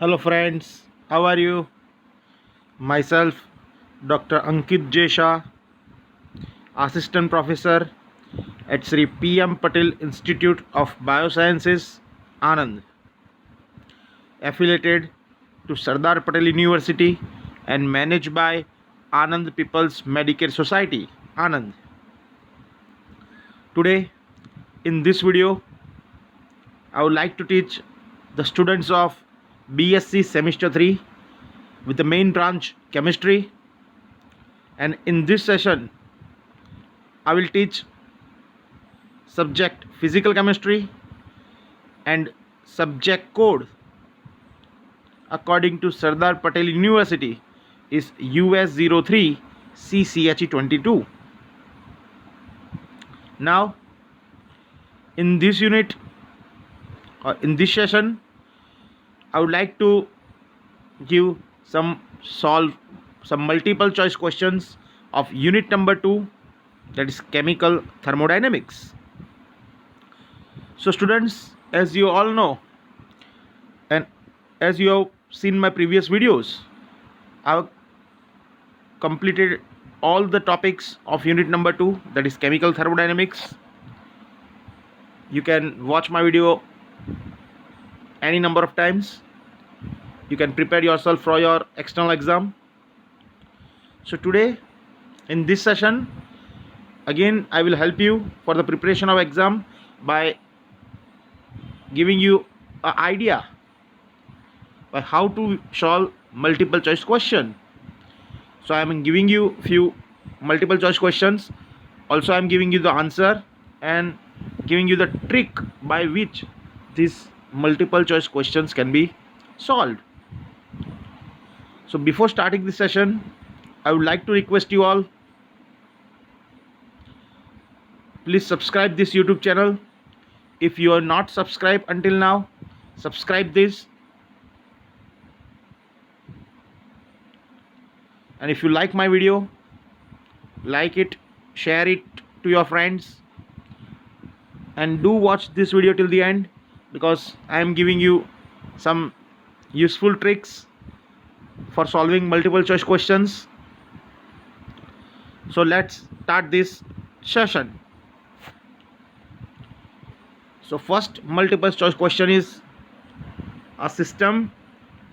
Hello friends, how are you? Myself, Dr. Ankit J. Shah, Assistant Professor at Sri P.M. Patel Institute of Biosciences, Anand, affiliated to Sardar Patel University and managed by Anand People's Medicare Society, Anand. Today, in this video, I would like to teach the students of BSc Semester 3 with the main branch Chemistry, and in this session I will teach subject physical chemistry and subject code according to Sardar Patel University is US03 CCHE22. Now in this unit or in this session I would like to give solve some multiple choice questions of unit number 2, that is chemical thermodynamics. So students, as you all know and as you have seen my previous videos, I have completed all the topics of unit number 2, that is chemical thermodynamics. You can watch my video any number of times. You can prepare yourself for your external exam. So today in this session again I will help you for the preparation of exam by giving you an idea by how to solve multiple choice question. So I am giving you few multiple choice questions, also I am giving you the answer and giving you the trick by which these multiple choice questions can be solved. So before starting this session, I would like to request you all, please subscribe this YouTube channel. If you are not subscribed until now, subscribe this. And if you like my video, like it, share it to your friends, and do watch this video till the end, because I am giving you some useful tricks for solving multiple choice questions. So let's start this session. So first multiple choice question is, a system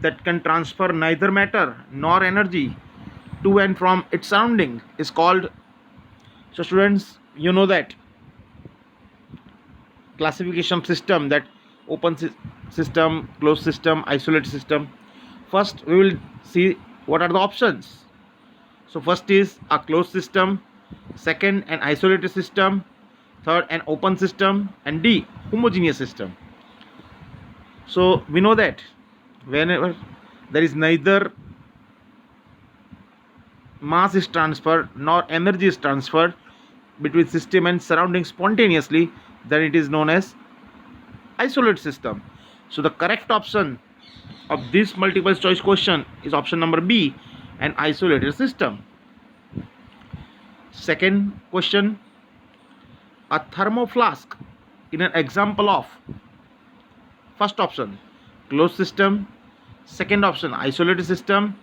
that can transfer neither matter nor energy to and from its surrounding is called. So students, you know that classification system, that open system, closed system, isolated system. First we will see what are the options. So first is a closed system, second an isolated system, third an open system, and D homogeneous system. So we know that whenever there is neither mass is transferred nor energy is transferred between system and surrounding spontaneously, then it is known as isolated system. So the correct option of this multiple choice question is option number B, an isolated system. Second question, a thermoflask in an example of, first option closed system, second option isolated system,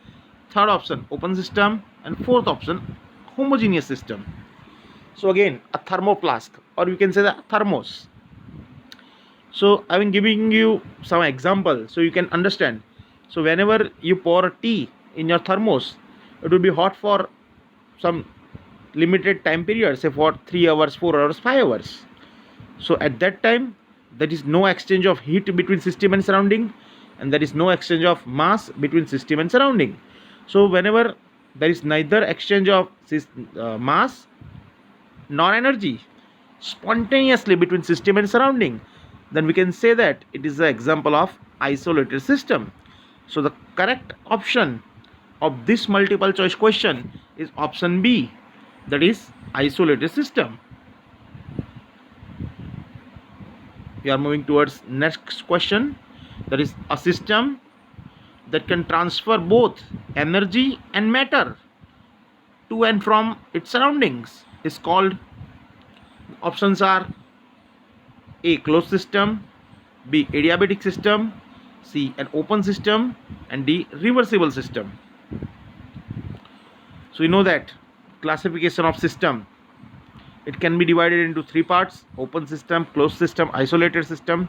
third option open system, and fourth option homogeneous system. So again, a thermoflask, or you can say the thermos. So I've been giving you some example so you can understand. So whenever you pour tea in your thermos, it will be hot for some limited time period, say for 3 hours, 4 hours, 5 hours. So at that time there is no exchange of heat between system and surrounding, and there is no exchange of mass between system and surrounding. So whenever there is neither exchange of mass nor energy spontaneously between system and surrounding, then we can say that it is an example of isolated system. So the correct option of this multiple choice question is option B, that is isolated system. We are moving towards next question, that is a system that can transfer both energy and matter to and from its surroundings is called. Options are A closed system, B adiabatic system, C, an open system, and D, reversible system. So you know that classification of system, it can be divided into three parts: open system, closed system, isolated system,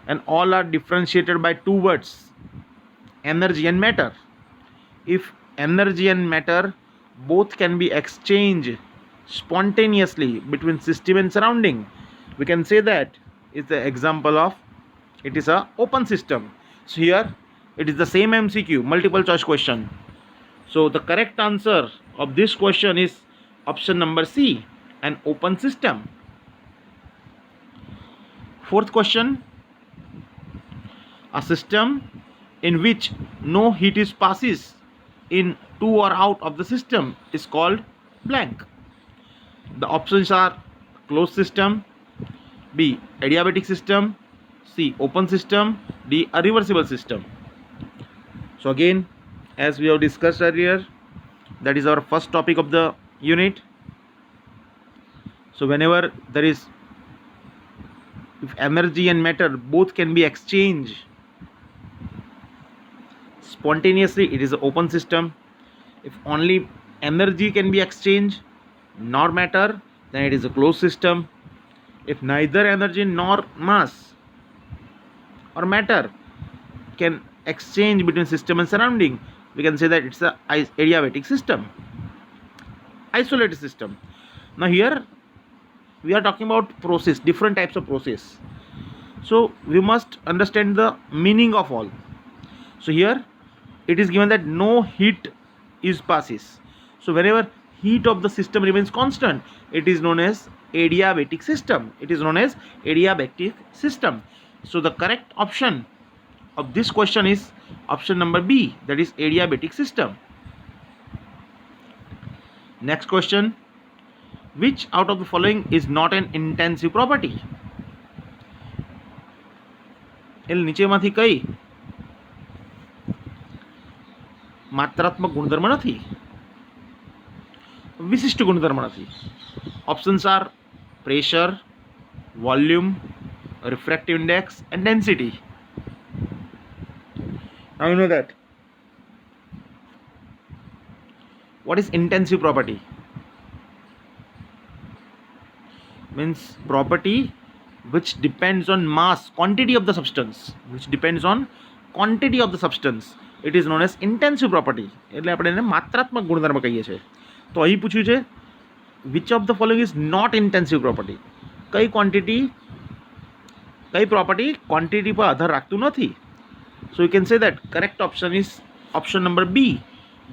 and all are differentiated by two words: energy and matter. If energy and matter both can be exchanged spontaneously between system and surrounding, we can say that is the example of it is a open system. So here it is the same MCQ, multiple choice question. So the correct answer of this question is option number C, an open system. Fourth question: a system in which no heat is passes in to or out of the system is called blank. The options are closed system, B, adiabatic system, C, open system, D, a reversible system. So again, as we have discussed earlier, that is our first topic of the unit. So whenever there is, if energy and matter both can be exchanged spontaneously, it is an open system. If only energy can be exchanged, nor matter, then it is a closed system. If neither energy nor mass or matter can exchange between system and surrounding, we can say that it's a adiabatic system, isolated system. Now here we are talking about process, different types of process. So we must understand the meaning of all. So here it is given that no heat is passes. So whenever heat of the system remains constant, it is known as adiabatic system. It is known as adiabatic system. So the correct option of this question is option number B, that is adiabatic system. Next question: which out of the following is not an intensive property? એટલે નીચેમાંથી કઈ માત્રાત્મક ગુણધર્મ નથી, વિશિષ્ટ ગુણધર્મ નથી? Options are pressure, volume, refractive index, and density. Now you know that what is intensive property? Means property which depends on mass, quantity of the substance, which depends on quantity of the substance. It is known as intensive property. એટલે આપણે એને માત્રાત્મક ગુણધર્મ કહીએ છીએ. તો અહીં પૂછ્યું છે which of the following is not intensive property? કઈ ક્વોન્ટિટી, કઈ પ્રોપર્ટી ક્વોન્ટિટી પર આધાર રાખતું નથી? So you can say that correct option is option number B,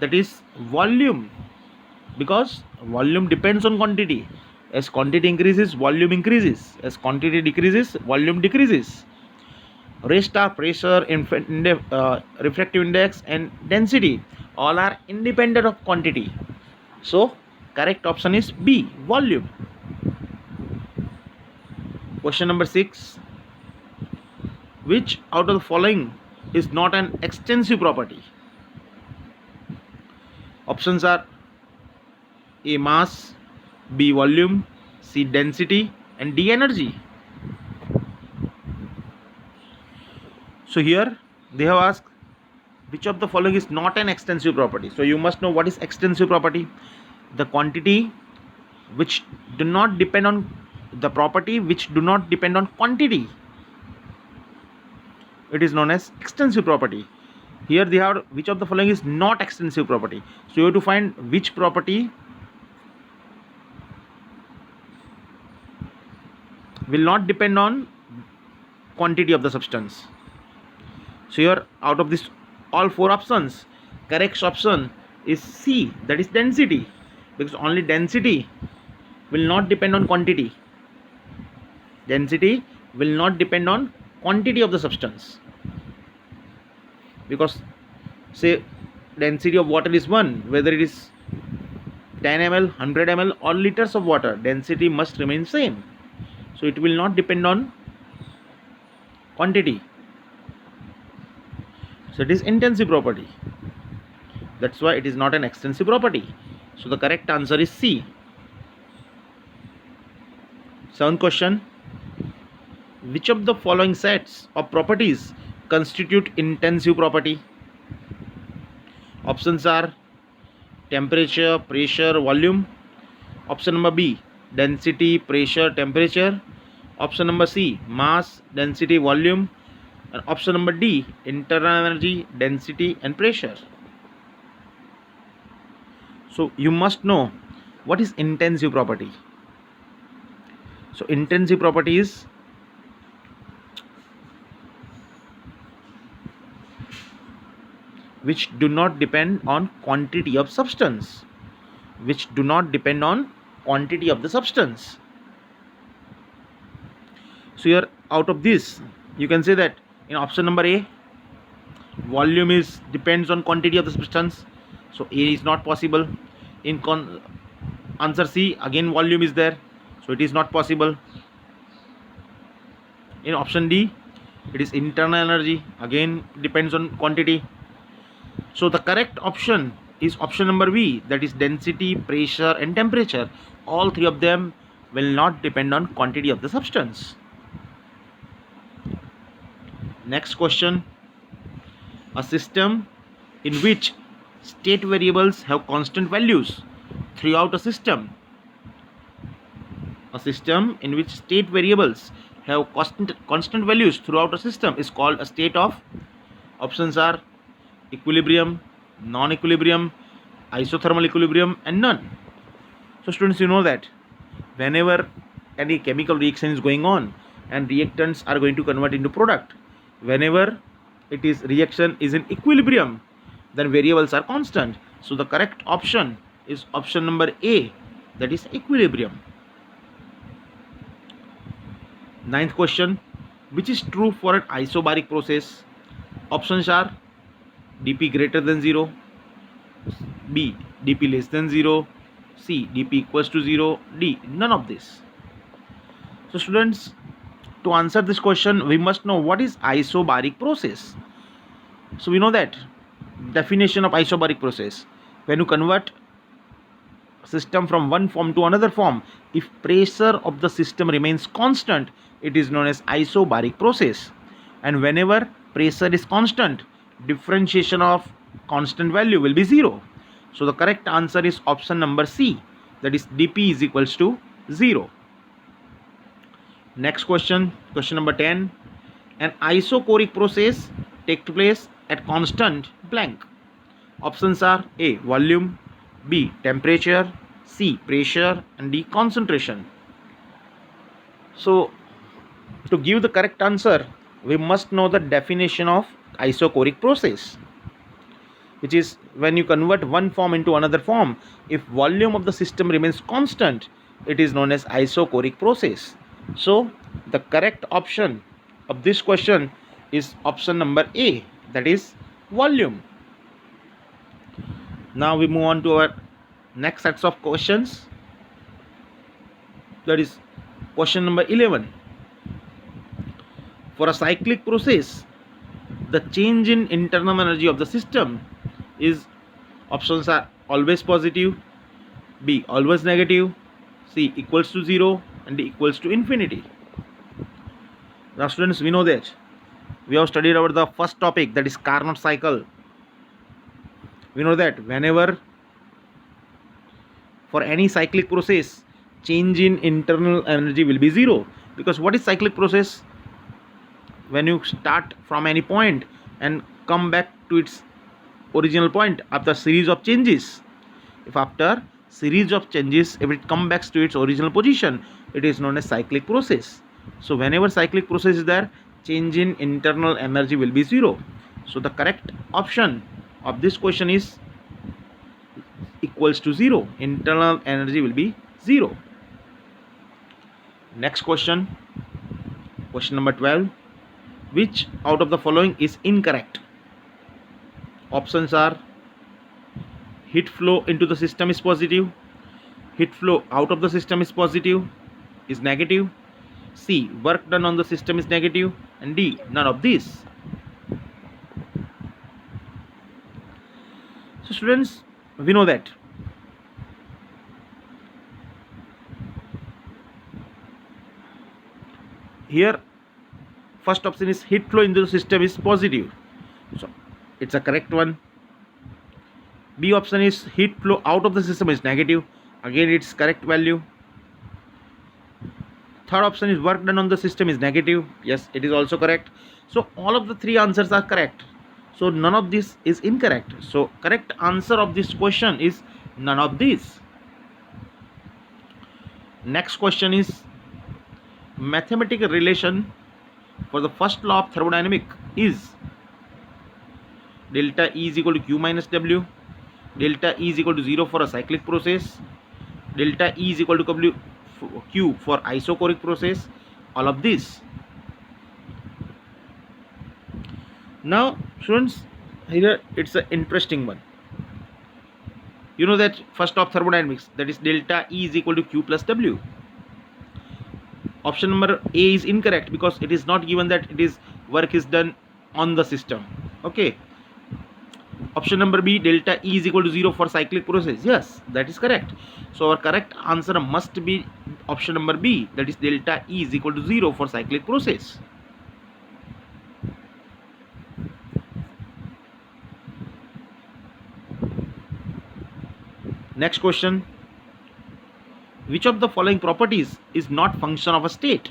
that is volume, because volume depends on quantity. As quantity increases, volume increases. As quantity decreases, volume decreases. Rest are pressure, refractive index, and density. All are independent of quantity. So correct option is B, volume. Question number 6: which out of the following is not an extensive property? Options are A, mass, B, volume, C, density, and D, energy. So here they have asked which of the following is not an extensive property. So you must know what is extensive property. The quantity which do not depend on the property which do not depend on quantity, it is known as extensive property. Here they have which of the following is not extensive property. So you have to find which property will not depend on quantity of the substance. So here out of this all four options, correct option is C, that is density, because only density will not depend on quantity. Density will not depend on quantity of the substance, because say density of water is 1, whether it is 10 ml, 100 ml or liters of water, density must remain same. So it will not depend on quantity. So it is intensive property. That's why it is not an extensive property. So the correct answer is C. Seventh question: which of the following sets of properties constitute intensive property? Options are temperature, pressure, volume. Option number B, density, pressure, temperature. Option number C, mass, density, volume. And option number D, internal energy, density and pressure. So you must know what is intensive property. So intensive property is which do not depend on quantity of substance, which do not depend on quantity of the substance. So here out of this you can say that in option number A, volume is depends on quantity of the substance, so A is not possible. In answer C, again volume is there, so it is not possible. In option D, it is internal energy, again depends on quantity. So the correct option is option number B, that is density, pressure and temperature. All three of them will not depend on quantity of the substance. Next question. A system in which state variables have constant values throughout a system. A system in which state variables have constant values throughout a system is called a state of. Options are equilibrium, non-equilibrium, isothermal equilibrium and none. So students, you know that whenever any chemical reaction is going on and reactants are going to convert into product, whenever it is reaction is in equilibrium, then variables are constant. So the correct option is option number A, that is equilibrium. Ninth question, which is true for an isobaric process? Options are dP greater than 0, B dP less than 0, C dP equals to 0, D none of this. So students, to answer this question we must know what is isobaric process. So we know that definition of isobaric process, when you convert system from one form to another form, if pressure of the system remains constant, it is known as isobaric process. And whenever pressure is constant, differentiation of constant value will be 0. So the correct answer is option number C, that is dP is equals to 0. Next question, question number 10. An isochoric process takes place at constant blank. Options are A volume, B temperature, C pressure and D concentration. So to give the correct answer we must know the definition of isochoric process, which is when you convert one form into another form, if volume of the system remains constant, it is known as isochoric process. So the correct option of this question is option number A, that is volume. Now we move on to our next sets of questions, that is question number 11. For a cyclic process, the change in internal energy of the system is, options are always positive, B always negative, C equals to 0 and D equals to infinity. Now students, we know that we have studied about the first topic, that is Carnot cycle. We know that whenever for any cyclic process, change in internal energy will be 0, because what is cyclic process? When you start from any point and come back to its original point after series of changes, if after series of changes if it comes back to its original position, it is known as cyclic process. So whenever cyclic process is there, change in internal energy will be 0. So the correct option of this question is equals to 0. Internal energy will be 0. Next question, question number 12. Which out of the following is incorrect? Options are heat flow into the system is positive, heat flow out of the system is positive, is negative, C work done on the system is negative, and D none of these. So students, we know that here first option is heat flow into the system is positive, so it's a correct one. B option is heat flow out of the system is negative, again it's correct value. Third option is work done on the system is negative, yes, it is also correct. So all of the three answers are correct, so none of this is incorrect. So correct answer of this question is none of these. Next question is mathematical relation for the first law of thermodynamic is delta E is equal to Q minus W, delta E is equal to 0 for a cyclic process, delta E is equal to Q for isochoric process, all of this. Now students, here it's an interesting one. You know that first law of thermodynamics, that is delta E is equal to Q plus W. Option number A is incorrect because it is not given that it is work is done on the system. Okay. Option number B, delta E is equal to 0 for cyclic process. Yes, that is correct. So our correct answer must be option number B, that is delta E is equal to 0 for cyclic process. Next question. Which of the following properties is not function of a state?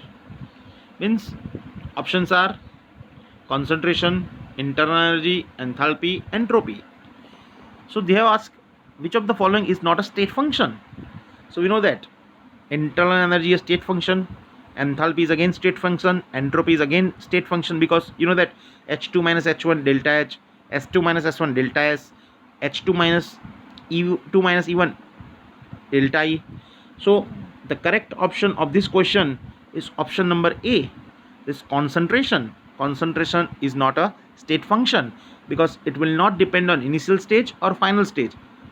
Means options are concentration, internal energy, enthalpy, entropy. So they have asked which of the following is not a state function. So we know that internal energy is state function, enthalpy is again state function, entropy is again state function, because you know that H2 minus H1 delta H, S2 minus S1 delta S, H2 minus E2 minus E1 delta E. So the correct option of this question is option number A, this concentration. Concentration is not a state function because it will not depend on initial stage or final stage.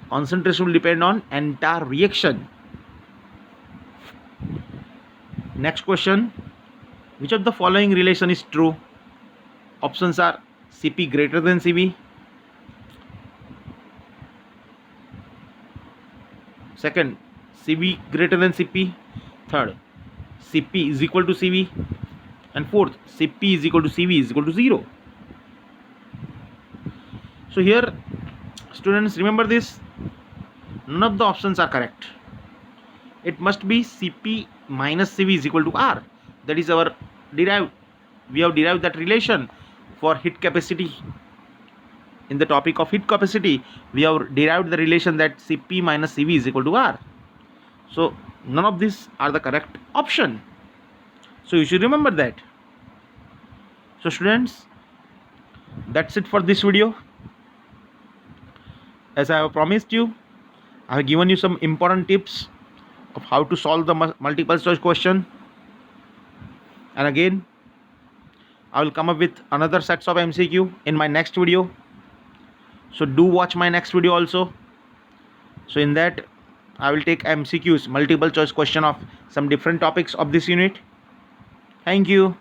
Concentration will depend on entire reaction. Next question. Which of the following relation is true? Options are Cp greater than Cv, second Cv greater than Cp, third Cp is equal to Cv, and fourth Cp is equal to Cv is equal to 0. So here students, remember this, none of the options are correct. It must be Cp minus Cv is equal to R. That is our derived, we have derived that relation for heat capacity. In the topic of heat capacity, we have derived the relation that Cp minus Cv is equal to R. So none of these are the correct option. So you should remember that. So students, that's it for this video. As I have promised you, I have given you some important tips of how to solve the multiple choice question. And again, I will come up with another sets of MCQ in my next video. So do watch my next video also. So in that, I will take MCQs, multiple choice question of some different topics of this unit. Thank you.